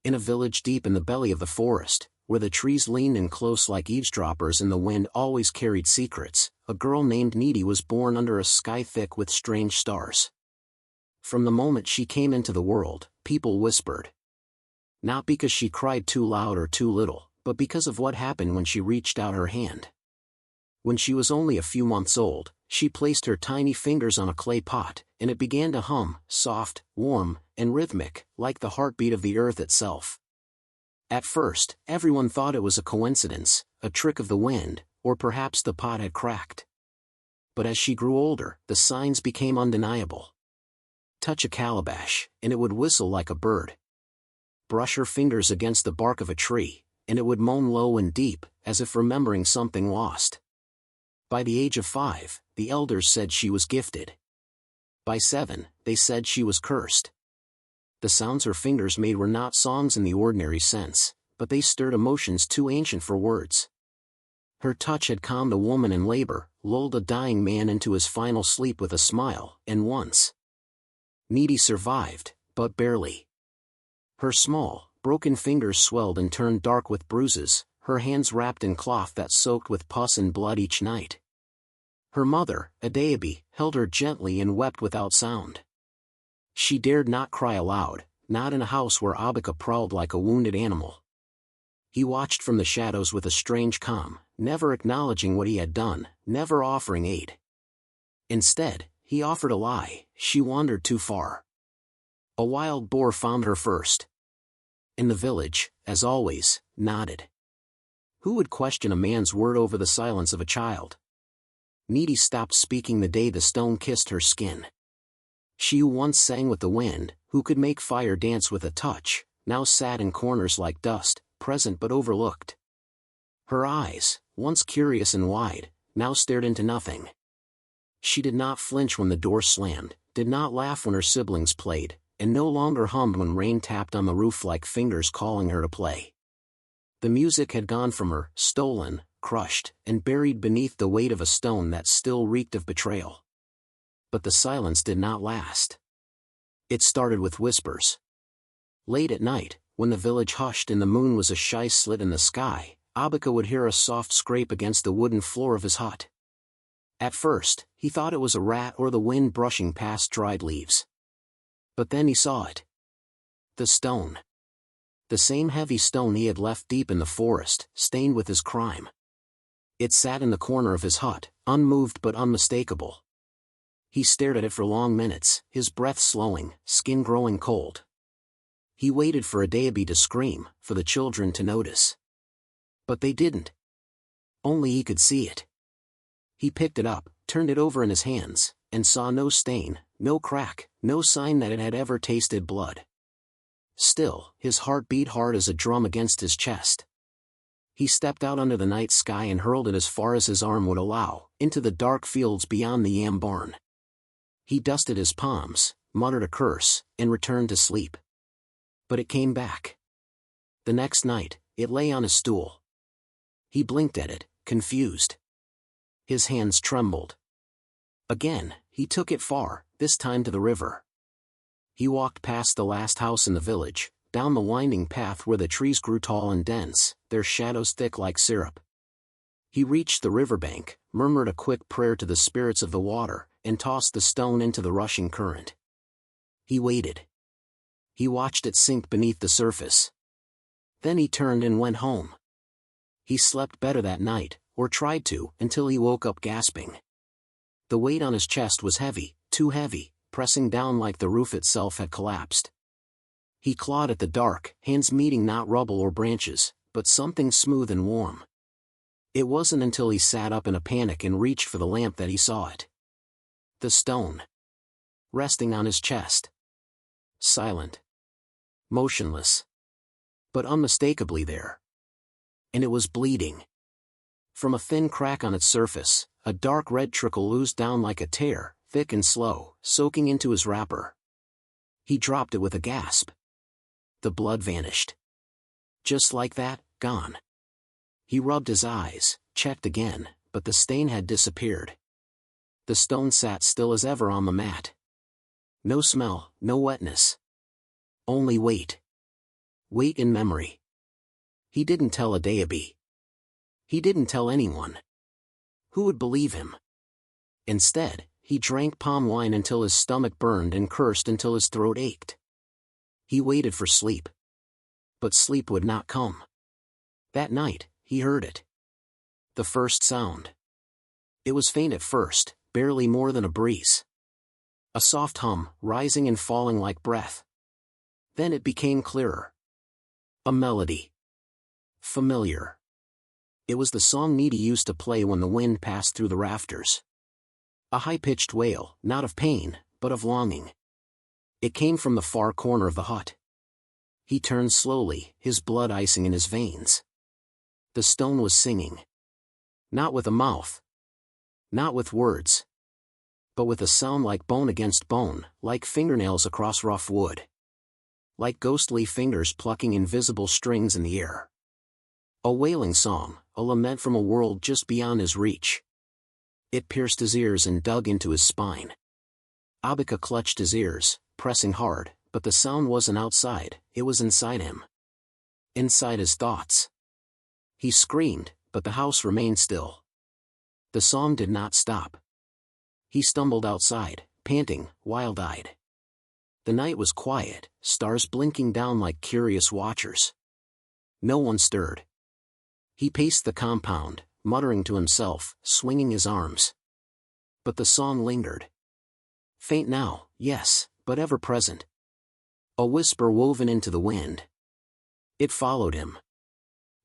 In a village deep in the belly of the forest, where the trees leaned in close like eavesdroppers and the wind always carried secrets, a girl named Needy was born under a sky thick with strange stars. From the moment she came into the world, people whispered. Not because she cried too loud or too little, but because of what happened when she reached out her hand. When she was only a few months old, she placed her tiny fingers on a clay pot, and it began to hum, soft, warm, and rhythmic, like the heartbeat of the earth itself. At first, everyone thought it was a coincidence, a trick of the wind, or perhaps the pot had cracked. But as she grew older, the signs became undeniable. Touch a calabash, and it would whistle like a bird. Brush her fingers against the bark of a tree, and it would moan low and deep, as if remembering something lost. By the age of 5, the elders said she was gifted. By 7, they said she was cursed. The sounds her fingers made were not songs in the ordinary sense, but they stirred emotions too ancient for words. Her touch had calmed a woman in labor, lulled a dying man into his final sleep with a smile, and once. Needy survived, but barely. Her small, broken fingers swelled and turned dark with bruises, her hands wrapped in cloth that soaked with pus and blood each night. Her mother, Adeobi, held her gently and wept without sound. She dared not cry aloud, not in a house where Abika prowled like a wounded animal. He watched from the shadows with a strange calm, never acknowledging what he had done, never offering aid. Instead, he offered a lie. She wandered too far. A wild boar found her first. In the village, as always, nodded. Who would question a man's word over the silence of a child? Needy stopped speaking the day the stone kissed her skin. She who once sang with the wind, who could make fire dance with a touch, now sat in corners like dust, present but overlooked. Her eyes, once curious and wide, now stared into nothing. She did not flinch when the door slammed, did not laugh when her siblings played, and no longer hummed when rain tapped on the roof like fingers calling her to play. The music had gone from her, stolen, crushed, and buried beneath the weight of a stone that still reeked of betrayal. But the silence did not last. It started with whispers. Late at night, when the village hushed and the moon was a shy slit in the sky, Abika would hear a soft scrape against the wooden floor of his hut. At first, he thought it was a rat or the wind brushing past dried leaves. But then he saw it. The stone. The same heavy stone he had left deep in the forest, stained with his crime. It sat in the corner of his hut, unmoved but unmistakable. He stared at it for long minutes, his breath slowing, skin growing cold. He waited for Adeobi to scream, for the children to notice. But they didn't. Only he could see it. He picked it up, turned it over in his hands, and saw no stain, no crack, no sign that it had ever tasted blood. Still, his heart beat hard as a drum against his chest. He stepped out under the night sky and hurled it as far as his arm would allow, into the dark fields beyond the yam barn. He dusted his palms, muttered a curse, and returned to sleep. But it came back. The next night, it lay on his stool. He blinked at it, confused. His hands trembled. Again, he took it far, this time to the river. He walked past the last house in the village, down the winding path where the trees grew tall and dense, their shadows thick like syrup. He reached the riverbank, murmured a quick prayer to the spirits of the water, and tossed the stone into the rushing current. He waited. He watched it sink beneath the surface. Then he turned and went home. He slept better that night, or tried to, until he woke up gasping. The weight on his chest was heavy, too heavy, pressing down like the roof itself had collapsed. He clawed at the dark, hands meeting not rubble or branches, but something smooth and warm. It wasn't until he sat up in a panic and reached for the lamp that he saw it. The stone. Resting on his chest. Silent. Motionless. But unmistakably there. And it was bleeding. From a thin crack on its surface, a dark red trickle oozed down like a tear, thick and slow, soaking into his wrapper. He dropped it with a gasp. The blood vanished. Just like that, gone. He rubbed his eyes, checked again, but the stain had disappeared. The stone sat still as ever on the mat. No smell, no wetness. Only weight. Wait in memory. He didn't tell Adeobi. He didn't tell anyone. Who would believe him? Instead, he drank palm wine until his stomach burned and cursed until his throat ached. He waited for sleep. But sleep would not come. That night, he heard it. The first sound. It was faint at first, barely more than a breeze. A soft hum, rising and falling like breath. Then it became clearer. A melody. Familiar. It was the song Needy used to play when the wind passed through the rafters. A high-pitched wail, not of pain, but of longing. It came from the far corner of the hut. He turned slowly, his blood icing in his veins. The stone was singing. Not with a mouth. Not with words. But with a sound like bone against bone, like fingernails across rough wood. Like ghostly fingers plucking invisible strings in the air. A wailing song, a lament from a world just beyond his reach. It pierced his ears and dug into his spine. Abika clutched his ears, pressing hard, but the sound wasn't outside, it was inside him. Inside his thoughts. He screamed, but the house remained still. The song did not stop. He stumbled outside, panting, wild-eyed. The night was quiet, stars blinking down like curious watchers. No one stirred. He paced the compound, muttering to himself, swinging his arms. But the song lingered. Faint now, yes, but ever present. A whisper woven into the wind. It followed him.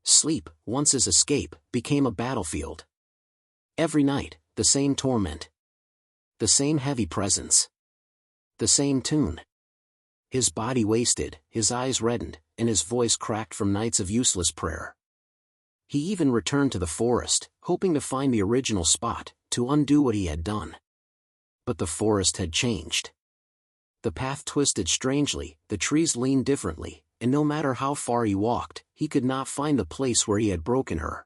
Sleep, once his escape, became a battlefield. Every night, the same torment. The same heavy presence. The same tune. His body wasted, his eyes reddened, and his voice cracked from nights of useless prayer. He even returned to the forest, hoping to find the original spot, to undo what he had done. But the forest had changed. The path twisted strangely, the trees leaned differently, and no matter how far he walked, he could not find the place where he had broken her.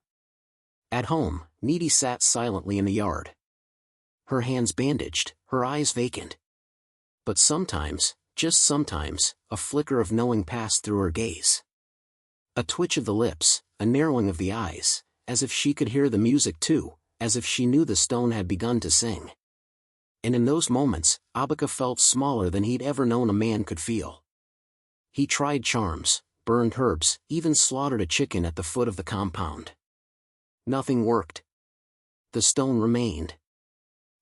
At home, Needy sat silently in the yard. Her hands bandaged, her eyes vacant. But sometimes, just sometimes, a flicker of knowing passed through her gaze. A twitch of the lips, a narrowing of the eyes, as if she could hear the music too, as if she knew the stone had begun to sing. And in those moments, Abika felt smaller than he'd ever known a man could feel. He tried charms, burned herbs, even slaughtered a chicken at the foot of the compound. Nothing worked. The stone remained.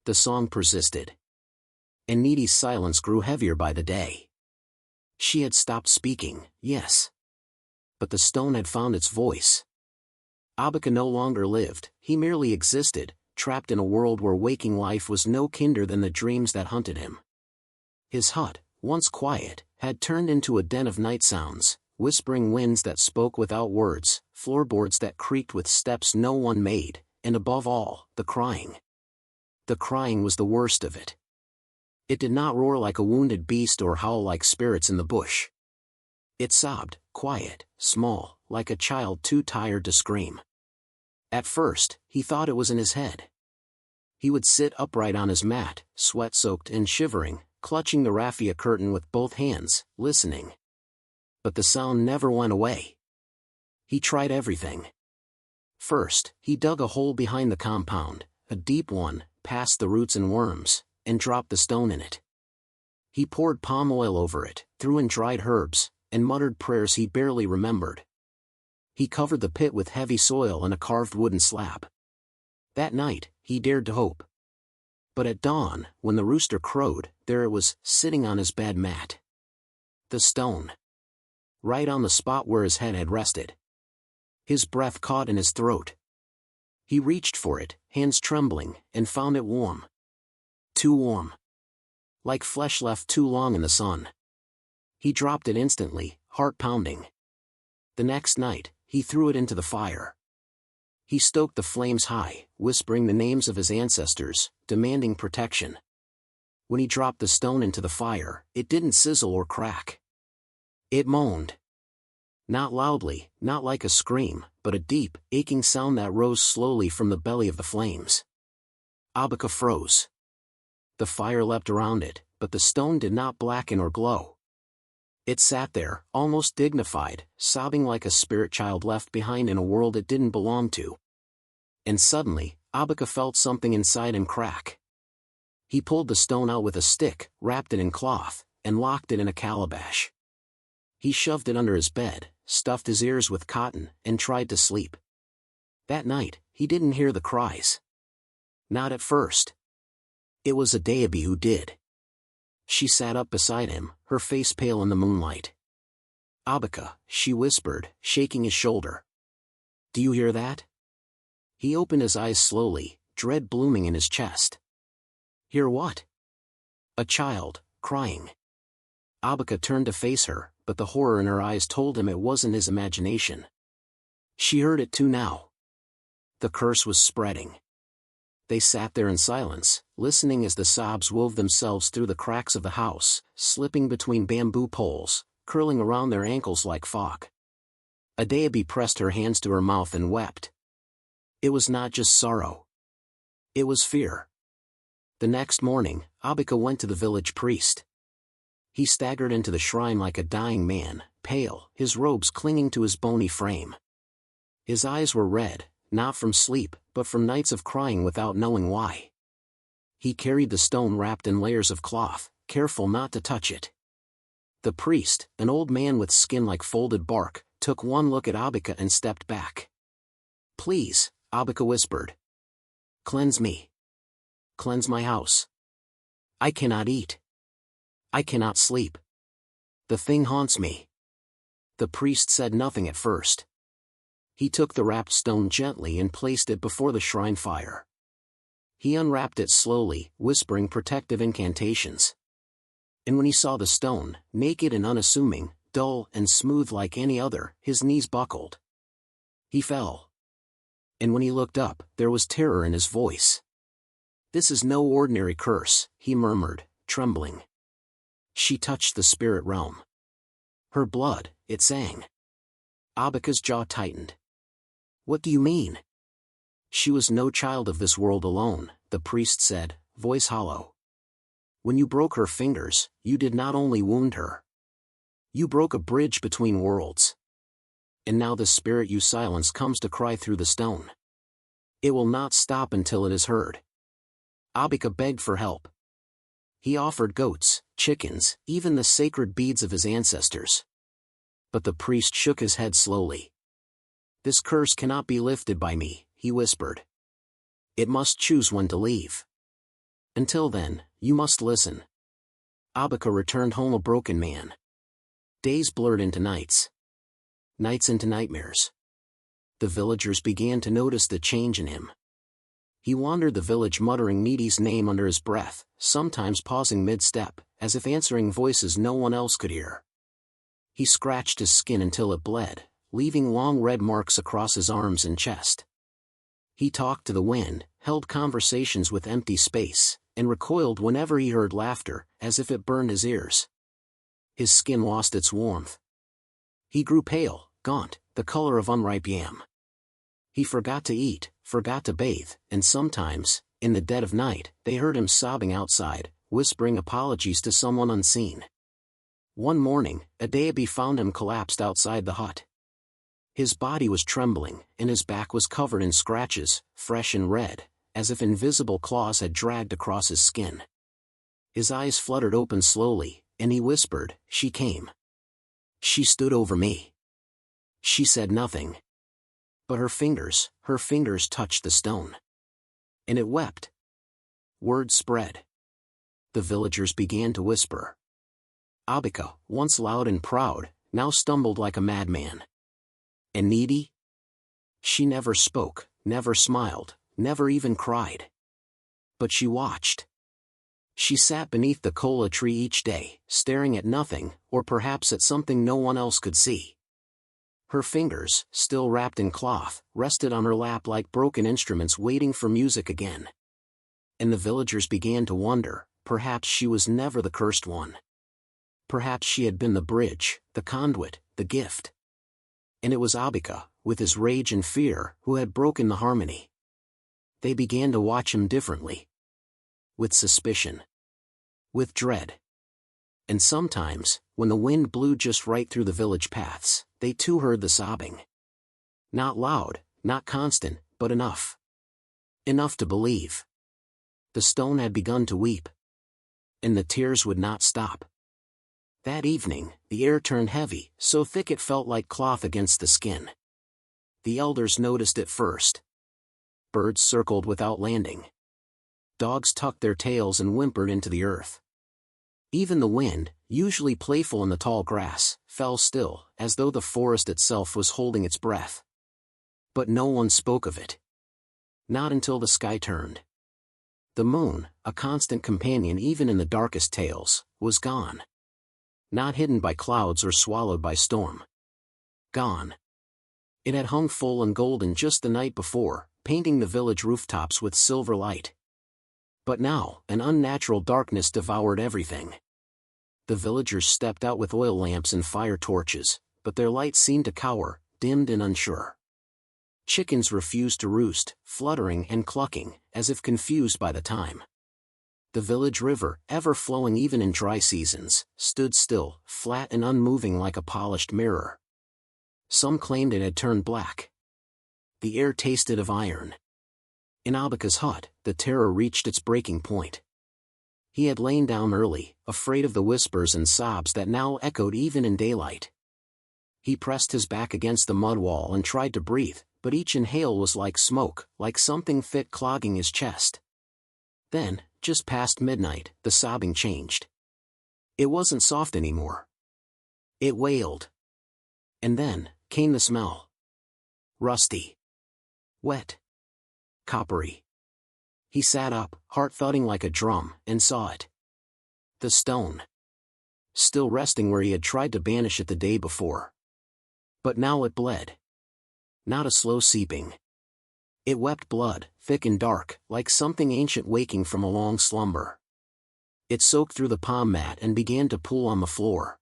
The song persisted. And Needy's silence grew heavier by the day. She had stopped speaking, yes. But the stone had found its voice. Abika no longer lived, he merely existed, trapped in a world where waking life was no kinder than the dreams that hunted him. His hut, once quiet, had turned into a den of night sounds, whispering winds that spoke without words, floorboards that creaked with steps no one made, and above all, the crying. The crying was the worst of it. It did not roar like a wounded beast or howl like spirits in the bush. It sobbed, quiet, small, like a child too tired to scream. At first, he thought it was in his head. He would sit upright on his mat, sweat-soaked and shivering, clutching the raffia curtain with both hands, listening. But the sound never went away. He tried everything. First, he dug a hole behind the compound, a deep one, past the roots and worms, and dropped the stone in it. He poured palm oil over it, threw in dried herbs, and muttered prayers he barely remembered. He covered the pit with heavy soil and a carved wooden slab. That night, he dared to hope. But at dawn, when the rooster crowed, there it was, sitting on his bed mat. The stone. Right on the spot where his head had rested. His breath caught in his throat. He reached for it, hands trembling, and found it warm. Too warm. Like flesh left too long in the sun. He dropped it instantly, heart pounding. The next night, he threw it into the fire. He stoked the flames high, whispering the names of his ancestors, demanding protection. When he dropped the stone into the fire, it didn't sizzle or crack. It moaned. Not loudly, not like a scream, but a deep, aching sound that rose slowly from the belly of the flames. Abika froze. The fire leapt around it, but the stone did not blacken or glow. It sat there, almost dignified, sobbing like a spirit child left behind in a world it didn't belong to. And suddenly, Abika felt something inside him crack. He pulled the stone out with a stick, wrapped it in cloth, and locked it in a calabash. He shoved it under his bed, stuffed his ears with cotton, and tried to sleep. That night, he didn't hear the cries. Not at first. It was Adeobi who did. She sat up beside him, her face pale in the moonlight. "Abika," she whispered, shaking his shoulder. "Do you hear that?" He opened his eyes slowly, dread blooming in his chest. "Hear what?" "A child, crying." Abika turned to face her, but the horror in her eyes told him it wasn't his imagination. She heard it too now. The curse was spreading. They sat there in silence, listening as the sobs wove themselves through the cracks of the house, slipping between bamboo poles, curling around their ankles like fog. Adeobi pressed her hands to her mouth and wept. It was not just sorrow. It was fear. The next morning, Abika went to the village priest. He staggered into the shrine like a dying man, pale, his robes clinging to his bony frame. His eyes were red, not from sleep, but from nights of crying without knowing why. He carried the stone wrapped in layers of cloth, careful not to touch it. The priest, an old man with skin like folded bark, took one look at Abika and stepped back. "Please," Abika whispered. "Cleanse me. Cleanse my house. I cannot eat. I cannot sleep. The thing haunts me." The priest said nothing at first. He took the wrapped stone gently and placed it before the shrine fire. He unwrapped it slowly, whispering protective incantations. And when he saw the stone, naked and unassuming, dull and smooth like any other, his knees buckled. He fell. And when he looked up, there was terror in his voice. "This is no ordinary curse," he murmured, trembling. She touched the spirit realm. Her blood, it sang. Abika's jaw tightened. "What do you mean?" "She was no child of this world alone," the priest said, voice hollow. "When you broke her fingers, you did not only wound her. You broke a bridge between worlds. And now the spirit you silence comes to cry through the stone. It will not stop until it is heard." Abika begged for help. He offered goats, chickens, even the sacred beads of his ancestors. But the priest shook his head slowly. "This curse cannot be lifted by me," he whispered. "It must choose when to leave. Until then, you must listen." Abika returned home a broken man. Days blurred into nights. Nights into nightmares. The villagers began to notice the change in him. He wandered the village muttering Needy's name under his breath, sometimes pausing mid-step, as if answering voices no one else could hear. He scratched his skin until it bled, leaving long red marks across his arms and chest. He talked to the wind, held conversations with empty space, and recoiled whenever he heard laughter, as if it burned his ears. His skin lost its warmth. He grew pale, gaunt, the color of unripe yam. He forgot to eat, forgot to bathe, and sometimes, in the dead of night, they heard him sobbing outside, whispering apologies to someone unseen. One morning, Adeobi found him collapsed outside the hut. His body was trembling, and his back was covered in scratches, fresh and red, as if invisible claws had dragged across his skin. His eyes fluttered open slowly, and he whispered, "She came. She stood over me. She said nothing. But her fingers touched the stone. And it wept." Word spread. The villagers began to whisper. Abika, once loud and proud, now stumbled like a madman. And Needy? She never spoke, never smiled, never even cried. But she watched. She sat beneath the kola tree each day, staring at nothing, or perhaps at something no one else could see. Her fingers, still wrapped in cloth, rested on her lap like broken instruments waiting for music again. And the villagers began to wonder, perhaps she was never the cursed one. Perhaps she had been the bridge, the conduit, the gift. And it was Abika, with his rage and fear, who had broken the harmony. They began to watch him differently. With suspicion. With dread. And sometimes, when the wind blew just right through the village paths, they too heard the sobbing. Not loud, not constant, but enough. Enough to believe. The stone had begun to weep. And the tears would not stop. That evening, the air turned heavy, so thick it felt like cloth against the skin. The elders noticed it first. Birds circled without landing. Dogs tucked their tails and whimpered into the earth. Even the wind, usually playful in the tall grass, fell still, as though the forest itself was holding its breath. But no one spoke of it. Not until the sky turned. The moon, a constant companion even in the darkest tales, was gone. Not hidden by clouds or swallowed by storm. Gone. It had hung full and golden just the night before, painting the village rooftops with silver light. But now, an unnatural darkness devoured everything. The villagers stepped out with oil lamps and fire torches, but their light seemed to cower, dimmed and unsure. Chickens refused to roost, fluttering and clucking, as if confused by the time. The village river, ever flowing even in dry seasons, stood still, flat and unmoving like a polished mirror. Some claimed it had turned black. The air tasted of iron. In Abaka's hut, the terror reached its breaking point. He had lain down early, afraid of the whispers and sobs that now echoed even in daylight. He pressed his back against the mud wall and tried to breathe, but each inhale was like smoke, like something thick clogging his chest. Then, just past midnight, the sobbing changed. It wasn't soft anymore. It wailed. And then, came the smell. Rusty. Wet. Coppery. He sat up, heart thudding like a drum, and saw it. The stone. Still resting where he had tried to banish it the day before. But now it bled. Not a slow seeping. It wept blood, thick and dark, like something ancient waking from a long slumber. It soaked through the palm mat and began to pool on the floor.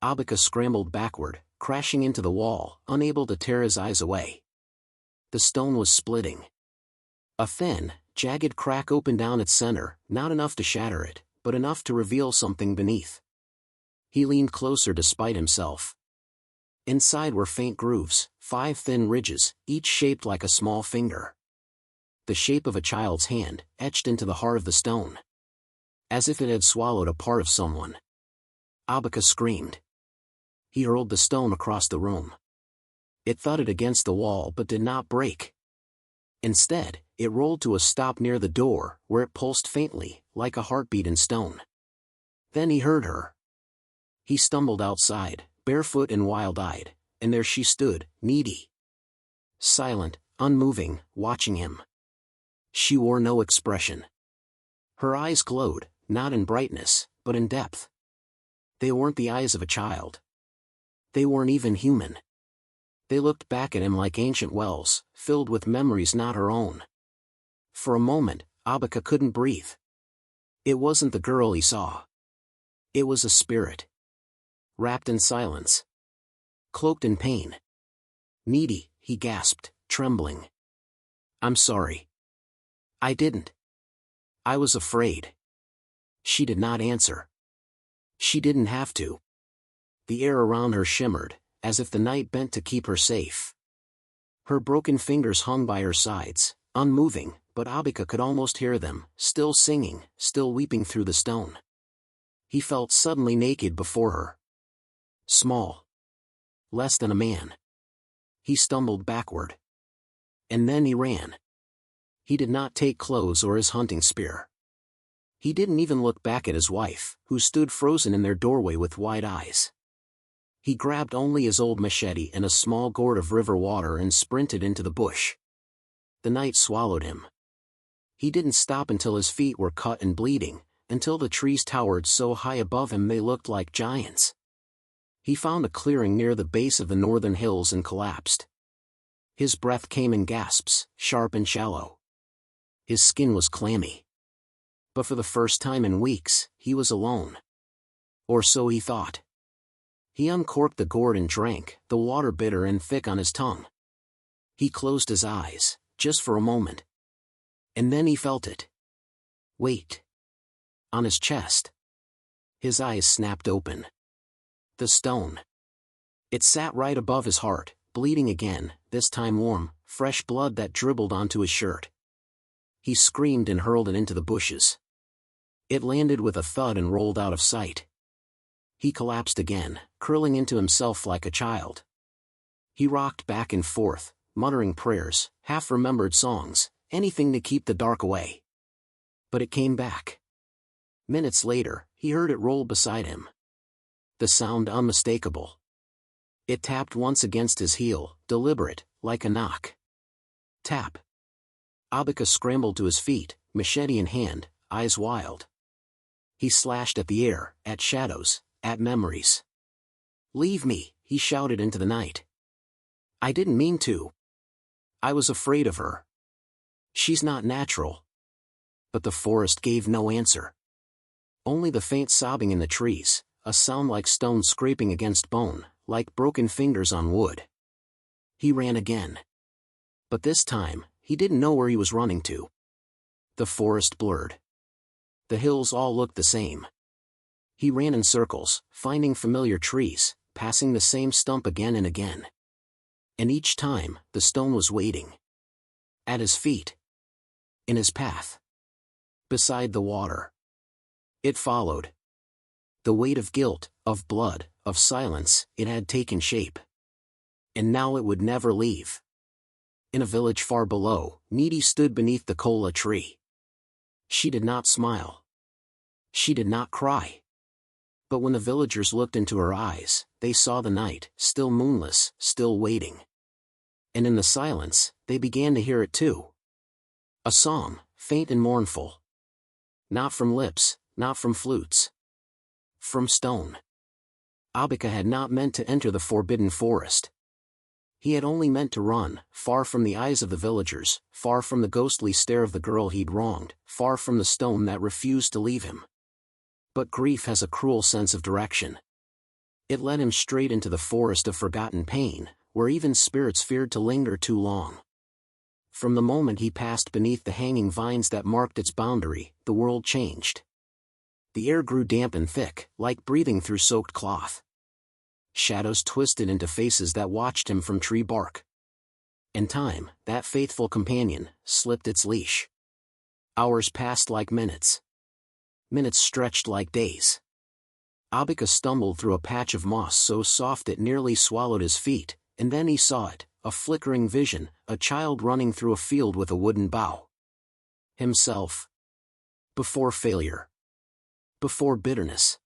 Abaka scrambled backward, crashing into the wall, unable to tear his eyes away. The stone was splitting. A thin, jagged crack opened down its center, not enough to shatter it, but enough to reveal something beneath. He leaned closer despite himself. Inside were faint grooves, 5 thin ridges, each shaped like a small finger. The shape of a child's hand, etched into the heart of the stone. As if it had swallowed a part of someone. Abaka screamed. He hurled the stone across the room. It thudded against the wall but did not break. Instead, it rolled to a stop near the door, where it pulsed faintly, like a heartbeat in stone. Then he heard her. He stumbled outside, barefoot and wild-eyed, and there she stood, needy. Silent, unmoving, watching him. She wore no expression. Her eyes glowed, not in brightness, but in depth. They weren't the eyes of a child. They weren't even human. They looked back at him like ancient wells, filled with memories not her own. For a moment, Abaka couldn't breathe. It wasn't the girl he saw. It was a spirit. Wrapped in silence. Cloaked in pain. Needy, he gasped, trembling. I'm sorry. I didn't. I was afraid. She did not answer. She didn't have to. The air around her shimmered, as if the night bent to keep her safe. Her broken fingers hung by her sides, unmoving, but Abaka could almost hear them, still singing, still weeping through the stone. He felt suddenly naked before her. Small. Less than a man. He stumbled backward. And then he ran. He did not take clothes or his hunting spear. He didn't even look back at his wife, who stood frozen in their doorway with wide eyes. He grabbed only his old machete and a small gourd of river water and sprinted into the bush. The night swallowed him. He didn't stop until his feet were cut and bleeding, until the trees towered so high above him they looked like giants. He found a clearing near the base of the northern hills and collapsed. His breath came in gasps, sharp and shallow. His skin was clammy. But for the first time in weeks, he was alone. Or so he thought. He uncorked the gourd and drank, the water bitter and thick on his tongue. He closed his eyes, just for a moment. And then he felt it. Weight. On his chest. His eyes snapped open. The stone. It sat right above his heart, bleeding again, this time warm, fresh blood that dribbled onto his shirt. He screamed and hurled it into the bushes. It landed with a thud and rolled out of sight. He collapsed again, curling into himself like a child. He rocked back and forth, muttering prayers, half-remembered songs, anything to keep the dark away. But it came back. Minutes later, he heard it roll beside him. The sound unmistakable. It tapped once against his heel, deliberate, like a knock. Tap. Abika scrambled to his feet, machete in hand, eyes wild. He slashed at the air, at shadows, at memories. "Leave me," he shouted into the night. "I didn't mean to. I was afraid of her. She's not natural." But the forest gave no answer. Only the faint sobbing in the trees, a sound like stone scraping against bone, like broken fingers on wood. He ran again. But this time, he didn't know where he was running to. The forest blurred. The hills all looked the same. He ran in circles, finding familiar trees, passing the same stump again and again. And each time, the stone was waiting. At his feet. In his path. Beside the water. It followed. The weight of guilt, of blood, of silence, it had taken shape. And now it would never leave. In a village far below, Needy stood beneath the kola tree. She did not smile. She did not cry. But when the villagers looked into her eyes, they saw the night, still moonless, still waiting. And in the silence, they began to hear it too. A song, faint and mournful. Not from lips, not from flutes. From stone. Abika had not meant to enter the forbidden forest. He had only meant to run, far from the eyes of the villagers, far from the ghostly stare of the girl he'd wronged, far from the stone that refused to leave him. But grief has a cruel sense of direction. It led him straight into the forest of forgotten pain, where even spirits feared to linger too long. From the moment he passed beneath the hanging vines that marked its boundary, the world changed. The air grew damp and thick, like breathing through soaked cloth. Shadows twisted into faces that watched him from tree bark. And time, that faithful companion, slipped its leash. Hours passed like minutes. Minutes stretched like days. Abika stumbled through a patch of moss so soft it nearly swallowed his feet, and then he saw it, a flickering vision, a child running through a field with a wooden bow. Himself. Before failure. Before bitterness.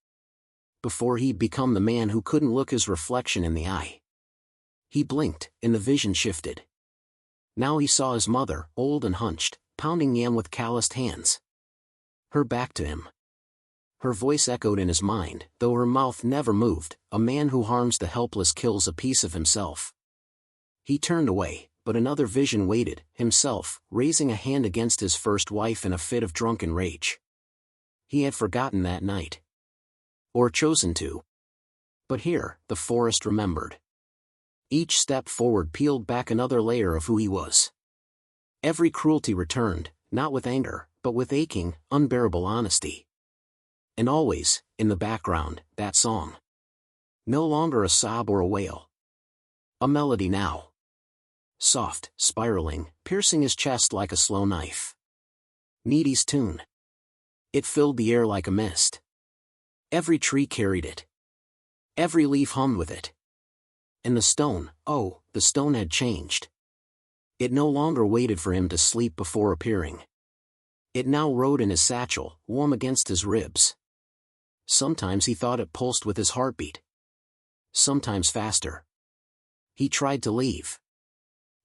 Before he'd become the man who couldn't look his reflection in the eye. He blinked, and the vision shifted. Now he saw his mother, old and hunched, pounding yam with calloused hands. Her back to him. Her voice echoed in his mind, though her mouth never moved, "A man who harms the helpless kills a piece of himself." He turned away, but another vision waited, himself, raising a hand against his first wife in a fit of drunken rage. He had forgotten that night. Or chosen to. But here, the forest remembered. Each step forward peeled back another layer of who he was. Every cruelty returned, not with anger, but with aching, unbearable honesty. And always, in the background, that song. No longer a sob or a wail. A melody now. Soft, spiraling, piercing his chest like a slow knife. Needy's tune. It filled the air like a mist. Every tree carried it. Every leaf hummed with it. And the stone, oh, the stone had changed. It no longer waited for him to sleep before appearing. It now rode in his satchel, warm against his ribs. Sometimes he thought it pulsed with his heartbeat. Sometimes faster. He tried to leave.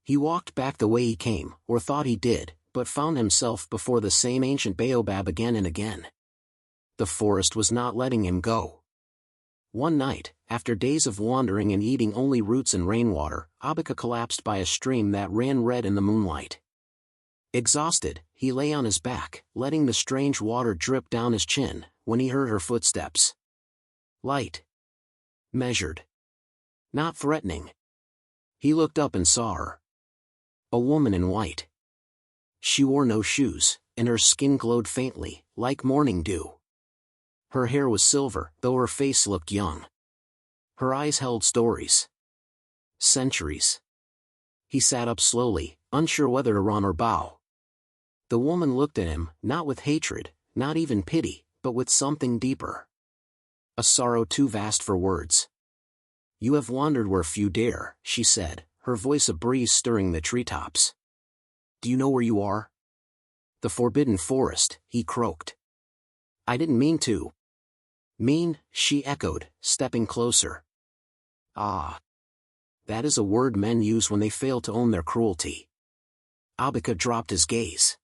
He walked back the way he came, or thought he did, but found himself before the same ancient baobab again and again. The forest was not letting him go. One night, after days of wandering and eating only roots and rainwater, Abika collapsed by a stream that ran red in the moonlight. Exhausted, he lay on his back, letting the strange water drip down his chin, when he heard her footsteps. Light. Measured. Not threatening. He looked up and saw her. A woman in white. She wore no shoes, and her skin glowed faintly, like morning dew. Her hair was silver, though her face looked young. Her eyes held stories. Centuries. He sat up slowly, unsure whether to run or bow. The woman looked at him, not with hatred, not even pity, but with something deeper. A sorrow too vast for words. "You have wandered where few dare," she said, her voice a breeze stirring the treetops. "Do you know where you are?" "The forbidden forest," he croaked. "I didn't mean to." "Mean?" she echoed, stepping closer. "Ah. That is a word men use when they fail to own their cruelty." Abika dropped his gaze.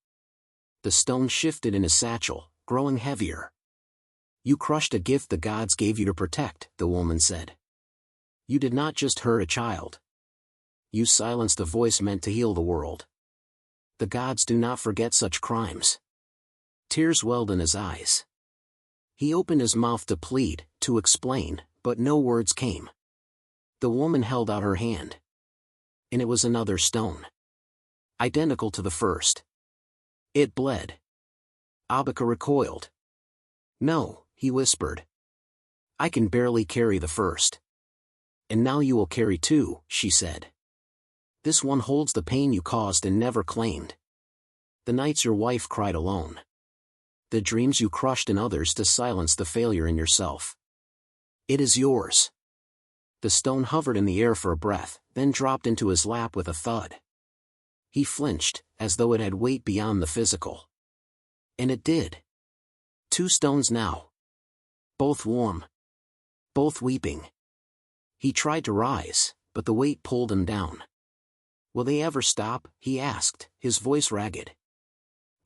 The stone shifted in his satchel, growing heavier. "You crushed a gift the gods gave you to protect," the woman said. "You did not just hurt a child. You silenced a voice meant to heal the world. The gods do not forget such crimes." Tears welled in his eyes. He opened his mouth to plead, to explain, but no words came. The woman held out her hand. And it was another stone. Identical to the first. It bled. Abika recoiled. "No," he whispered. "I can barely carry the first." "And now you will carry two," she said. "This one holds the pain you caused and never claimed. The nights your wife cried alone. The dreams you crushed in others to silence the failure in yourself. It is yours." The stone hovered in the air for a breath, then dropped into his lap with a thud. He flinched, as though it had weight beyond the physical. And it did. 2 stones now. Both warm. Both weeping. He tried to rise, but the weight pulled him down. "Will they ever stop?" he asked, his voice ragged.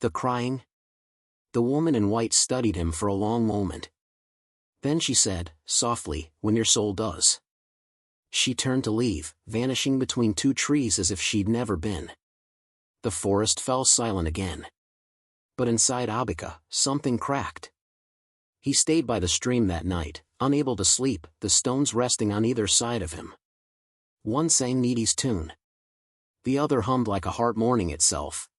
"The crying?" The woman in white studied him for a long moment. Then she said, softly, "When your soul does." She turned to leave, vanishing between 2 trees as if she'd never been. The forest fell silent again. But inside Abika, something cracked. He stayed by the stream that night, unable to sleep, the stones resting on either side of him. One sang Needy's tune. The other hummed like a heart mourning itself.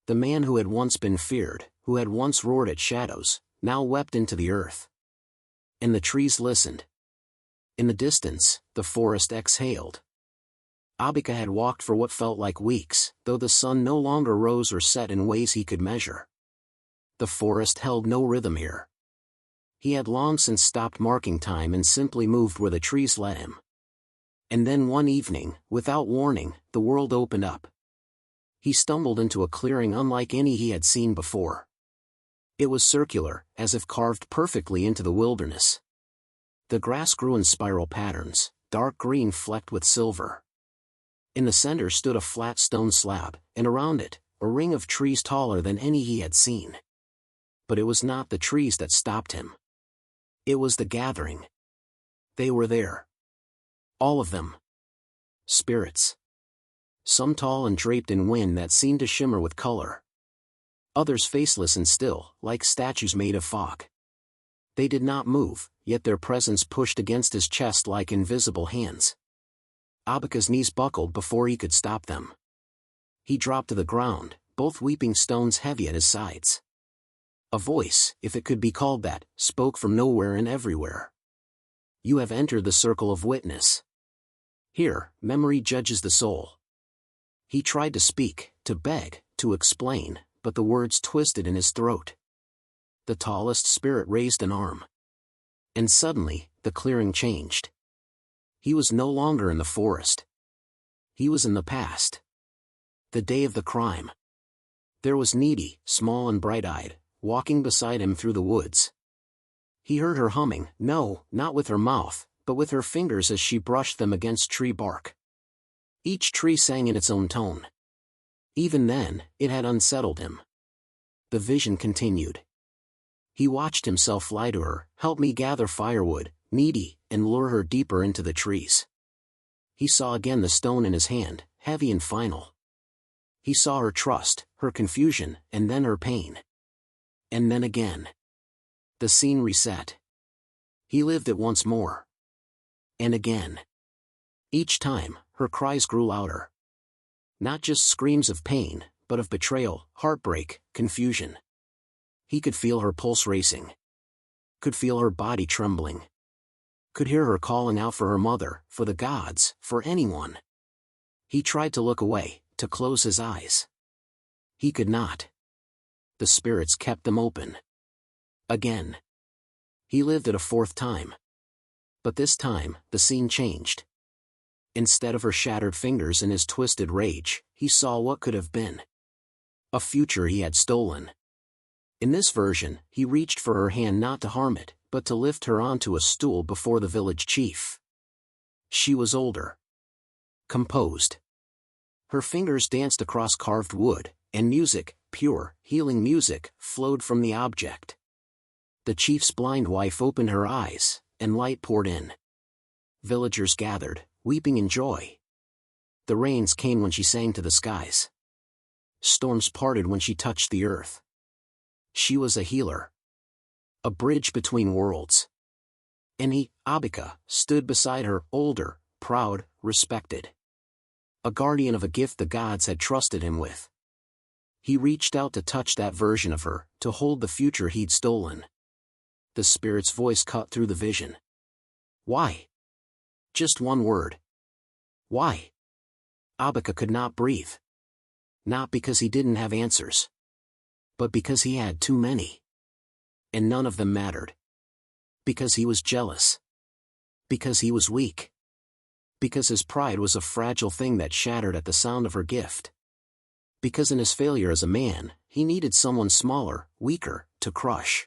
The man who had once been feared, who had once roared at shadows, now wept into the earth. And the trees listened. In the distance, the forest exhaled. Abika had walked for what felt like weeks, though the sun no longer rose or set in ways he could measure. The forest held no rhythm here. He had long since stopped marking time and simply moved where the trees led him. And then one evening, without warning, the world opened up. He stumbled into a clearing unlike any he had seen before. It was circular, as if carved perfectly into the wilderness. The grass grew in spiral patterns, dark green flecked with silver. In the center stood a flat stone slab, and around it, a ring of trees taller than any he had seen. But it was not the trees that stopped him. It was the gathering. They were there. All of them. Spirits. Some tall and draped in wind that seemed to shimmer with color. Others faceless and still, like statues made of fog. They did not move, yet their presence pushed against his chest like invisible hands. Abika's knees buckled before he could stop them. He dropped to the ground, both weeping stones heavy at his sides. A voice, if it could be called that, spoke from nowhere and everywhere. "You have entered the circle of witness. Here, memory judges the soul." He tried to speak, to beg, to explain, but the words twisted in his throat. The tallest spirit raised an arm. And suddenly, the clearing changed. He was no longer in the forest. He was in the past. The day of the crime. There was Needy, small and bright-eyed, walking beside him through the woods. He heard her humming, no, not with her mouth, but with her fingers as she brushed them against tree bark. Each tree sang in its own tone. Even then, it had unsettled him. The vision continued. He watched himself lie to her, "Help me gather firewood, Needy," and lure her deeper into the trees. He saw again the stone in his hand, heavy and final. He saw her trust, her confusion, and then her pain. And then again. The scene reset. He lived it once more. And again. Each time, her cries grew louder. Not just screams of pain, but of betrayal, heartbreak, confusion. He could feel her pulse racing. could feel her body trembling, could hear her calling out for her mother, for the gods, for anyone. He tried to look away, to close his eyes. He could not. The spirits kept them open. Again. He lived it a fourth time. But this time, the scene changed. Instead of her shattered fingers and his twisted rage, he saw what could have been. A future he had stolen. In this version, he reached for her hand not to harm it, but to lift her onto a stool before the village chief. She was older. Composed. Her fingers danced across carved wood, and music, pure, healing music, flowed from the object. The chief's blind wife opened her eyes, and light poured in. Villagers gathered, weeping in joy. The rains came when she sang to the skies. Storms parted when she touched the earth. She was a healer. A bridge between worlds. And he, Abika, stood beside her, older, proud, respected. A guardian of a gift the gods had trusted him with. He reached out to touch that version of her, to hold the future he'd stolen. The spirit's voice cut through the vision. Why? Just one word. Why? Abika could not breathe. Not because he didn't have answers, but because he had too many. And none of them mattered. Because he was jealous. Because he was weak. Because his pride was a fragile thing that shattered at the sound of her gift. Because in his failure as a man, he needed someone smaller, weaker, to crush.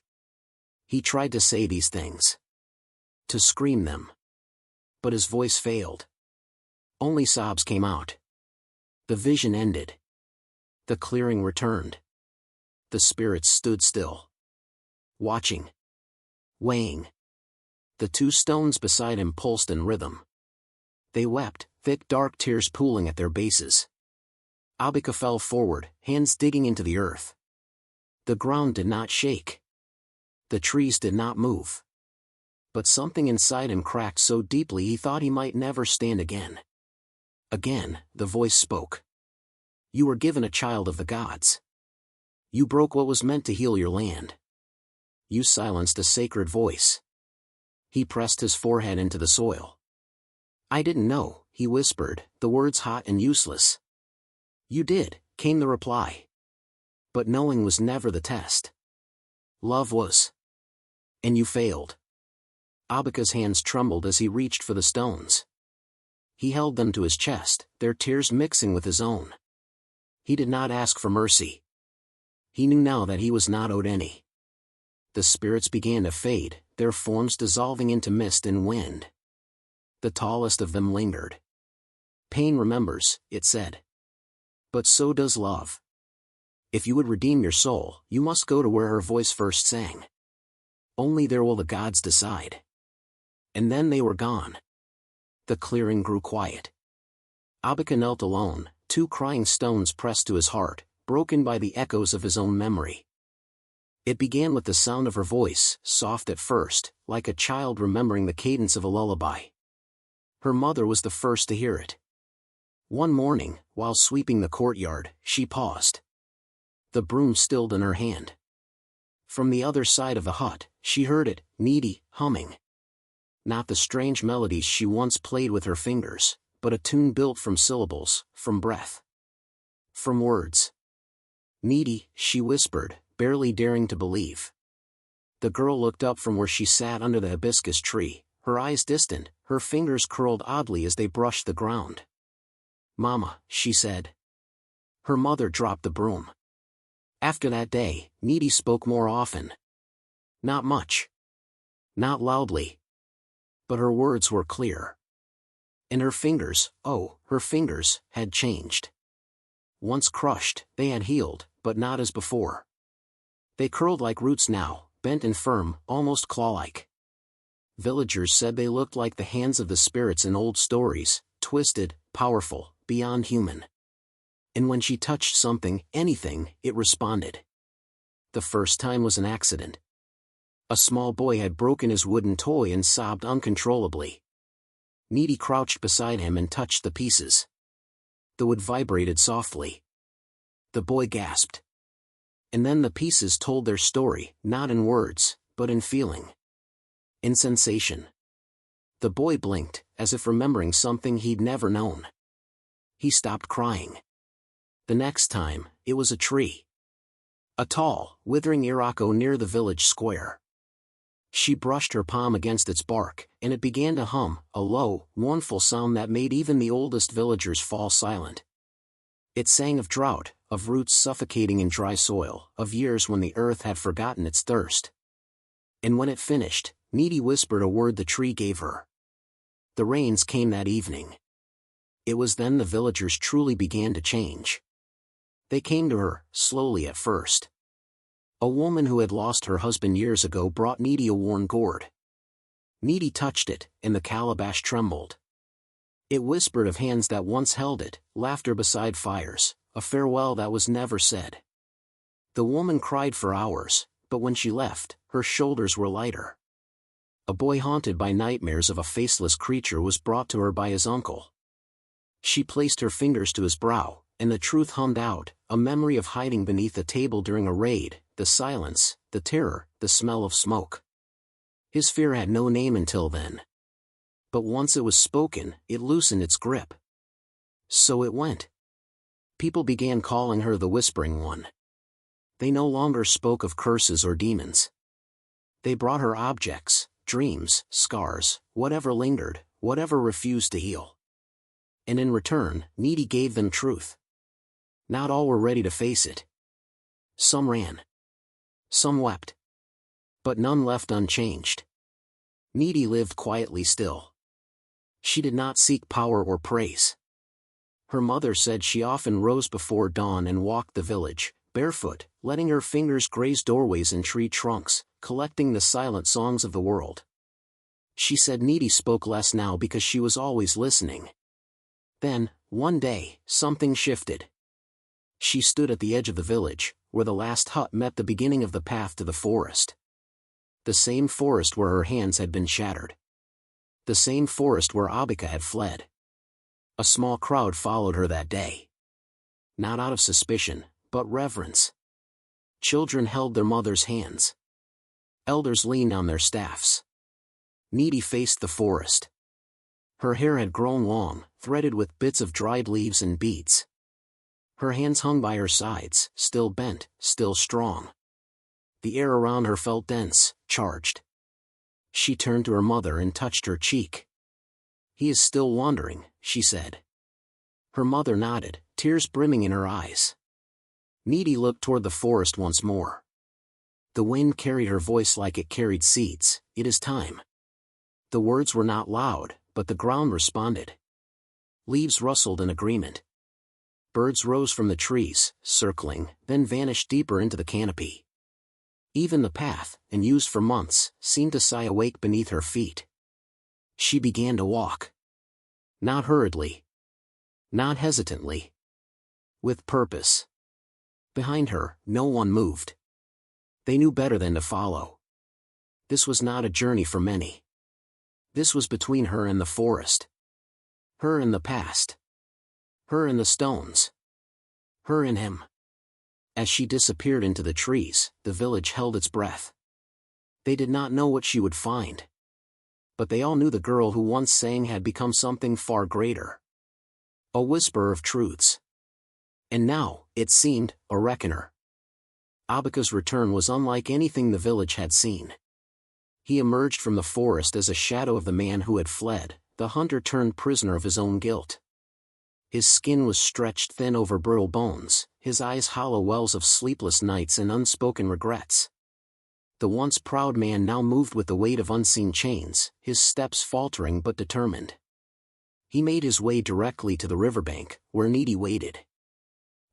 He tried to say these things. To scream them. But his voice failed. Only sobs came out. The vision ended. The clearing returned. The spirits stood still. Watching. Weighing. The two stones beside him pulsed in rhythm. They wept, thick dark tears pooling at their bases. Abika fell forward, hands digging into the earth. The ground did not shake. The trees did not move. But something inside him cracked so deeply he thought he might never stand again. Again, the voice spoke. You were given a child of the gods. You broke what was meant to heal your land. You silenced a sacred voice. He pressed his forehead into the soil. I didn't know, he whispered, the words hot and useless. You did, came the reply. But knowing was never the test. Love was. And you failed. Abika's hands trembled as he reached for the stones. He held them to his chest, their tears mixing with his own. He did not ask for mercy. He knew now that he was not owed any. The spirits began to fade, their forms dissolving into mist and wind. The tallest of them lingered. Pain remembers, it said. But so does love. If you would redeem your soul, you must go to where her voice first sang. Only there will the gods decide. And then they were gone. The clearing grew quiet. Abika knelt alone, two crying stones pressed to his heart, broken by the echoes of his own memory. It began with the sound of her voice, soft at first, like a child remembering the cadence of a lullaby. Her mother was the first to hear it. One morning, while sweeping the courtyard, she paused. The broom stilled in her hand. From the other side of the hut, she heard it, needy, humming. Not the strange melodies she once played with her fingers, but a tune built from syllables, from breath. From words. Needy, she whispered, barely daring to believe. The girl looked up from where she sat under the hibiscus tree, her eyes distant, her fingers curled oddly as they brushed the ground. Mama, she said. Her mother dropped the broom. After that day, Needy spoke more often. Not much. Not loudly. But her words were clear. And her fingers, oh, her fingers, had changed. Once crushed, they had healed, but not as before. They curled like roots now, bent and firm, almost claw-like. Villagers said they looked like the hands of the spirits in old stories, twisted, powerful, beyond human. And when she touched something, anything, it responded. The first time was an accident. A small boy had broken his wooden toy and sobbed uncontrollably. Needy crouched beside him and touched the pieces. The wood vibrated softly. The boy gasped. And then the pieces told their story, not in words, but in feeling. In sensation. The boy blinked, as if remembering something he'd never known. He stopped crying. The next time, it was a tree. A tall, withering iroko near the village square. She brushed her palm against its bark, and it began to hum, a low, mournful sound that made even the oldest villagers fall silent. It sang of drought, of roots suffocating in dry soil, of years when the earth had forgotten its thirst. And when it finished, Needy whispered a word the tree gave her. The rains came that evening. It was then the villagers truly began to change. They came to her, slowly at first. A woman who had lost her husband years ago brought Needy a worn gourd. Needy touched it, and the calabash trembled. It whispered of hands that once held it, laughter beside fires, a farewell that was never said. The woman cried for hours, but when she left, her shoulders were lighter. A boy haunted by nightmares of a faceless creature was brought to her by his uncle. She placed her fingers to his brow, and the truth hummed out, a memory of hiding beneath a table during a raid, the silence, the terror, the smell of smoke. His fear had no name until then. But once it was spoken, it loosened its grip. So it went. People began calling her the Whispering One. They no longer spoke of curses or demons. They brought her objects, dreams, scars, whatever lingered, whatever refused to heal. And in return, Needy gave them truth. Not all were ready to face it. Some ran. Some wept. But none left unchanged. Needy lived quietly still. She did not seek power or praise. Her mother said she often rose before dawn and walked the village, barefoot, letting her fingers graze doorways and tree trunks, collecting the silent songs of the world. She said Needy spoke less now because she was always listening. Then, one day, something shifted. She stood at the edge of the village, where the last hut met the beginning of the path to the forest. The same forest where her hands had been shattered. The same forest where Abika had fled. A small crowd followed her that day. Not out of suspicion, but reverence. Children held their mothers' hands. Elders leaned on their staffs. Needy faced the forest. Her hair had grown long, threaded with bits of dried leaves and beads. Her hands hung by her sides, still bent, still strong. The air around her felt dense, charged. She turned to her mother and touched her cheek. "He is still wandering," she said. Her mother nodded, tears brimming in her eyes. Needy looked toward the forest once more. The wind carried her voice like it carried seeds. "It is time." The words were not loud, but the ground responded. Leaves rustled in agreement. Birds rose from the trees, circling, then vanished deeper into the canopy. Even the path, unused for months, seemed to sigh awake beneath her feet. She began to walk. Not hurriedly. Not hesitantly. With purpose. Behind her, no one moved. They knew better than to follow. This was not a journey for many. This was between her and the forest. Her and the past. Her and the stones. Her and him. As she disappeared into the trees, the village held its breath. They did not know what she would find. But they all knew the girl who once sang had become something far greater. A whisperer of truths. And now, it seemed, a reckoner. Abika's return was unlike anything the village had seen. He emerged from the forest as a shadow of the man who had fled, the hunter turned prisoner of his own guilt. His skin was stretched thin over brittle bones, his eyes hollow wells of sleepless nights and unspoken regrets. The once proud man now moved with the weight of unseen chains, his steps faltering but determined. He made his way directly to the riverbank, where Needy waited.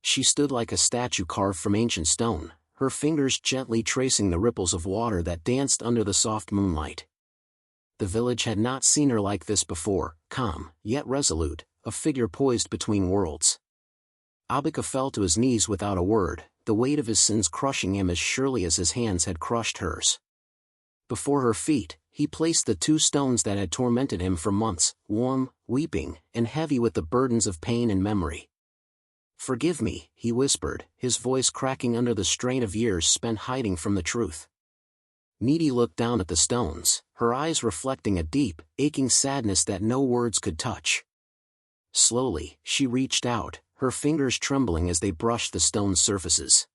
She stood like a statue carved from ancient stone, her fingers gently tracing the ripples of water that danced under the soft moonlight. The village had not seen her like this before, calm, yet resolute, a figure poised between worlds. Abika fell to his knees without a word, the weight of his sins crushing him as surely as his hands had crushed hers. Before her feet, he placed the 2 stones that had tormented him for months, warm, weeping, and heavy with the burdens of pain and memory. "Forgive me," he whispered, his voice cracking under the strain of years spent hiding from the truth. Needy looked down at the stones, her eyes reflecting a deep, aching sadness that no words could touch. Slowly, she reached out, her fingers trembling as they brushed the stone's surfaces.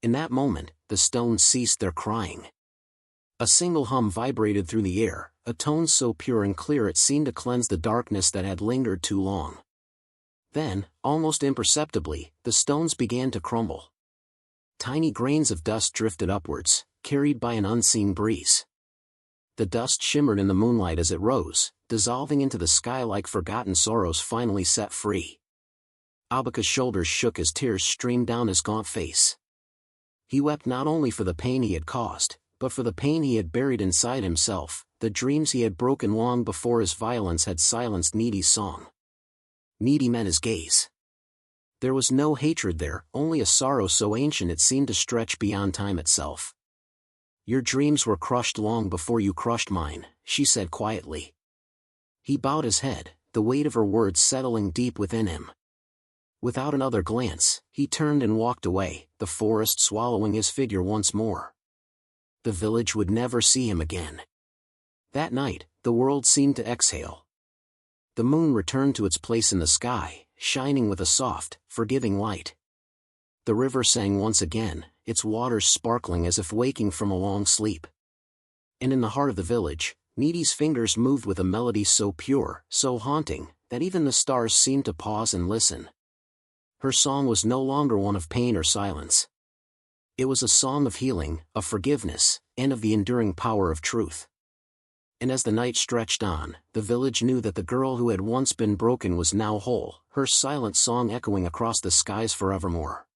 In that moment, the stones ceased their crying. A single hum vibrated through the air, a tone so pure and clear it seemed to cleanse the darkness that had lingered too long. Then, almost imperceptibly, the stones began to crumble. Tiny grains of dust drifted upwards, carried by an unseen breeze. The dust shimmered in the moonlight as it rose, dissolving into the sky like forgotten sorrows finally set free. Abaka's shoulders shook as tears streamed down his gaunt face. He wept not only for the pain he had caused, but for the pain he had buried inside himself, the dreams he had broken long before his violence had silenced Needy's song. Needy met his gaze. There was no hatred there, only a sorrow so ancient it seemed to stretch beyond time itself. "Your dreams were crushed long before you crushed mine," she said quietly. He bowed his head, the weight of her words settling deep within him. Without another glance, he turned and walked away, the forest swallowing his figure once more. The village would never see him again. That night, the world seemed to exhale. The moon returned to its place in the sky, shining with a soft, forgiving light. The river sang once again, its waters sparkling as if waking from a long sleep. And in the heart of the village, Needy's fingers moved with a melody so pure, so haunting, that even the stars seemed to pause and listen. Her song was no longer one of pain or silence. It was a song of healing, of forgiveness, and of the enduring power of truth. And as the night stretched on, the village knew that the girl who had once been broken was now whole, her silent song echoing across the skies forevermore.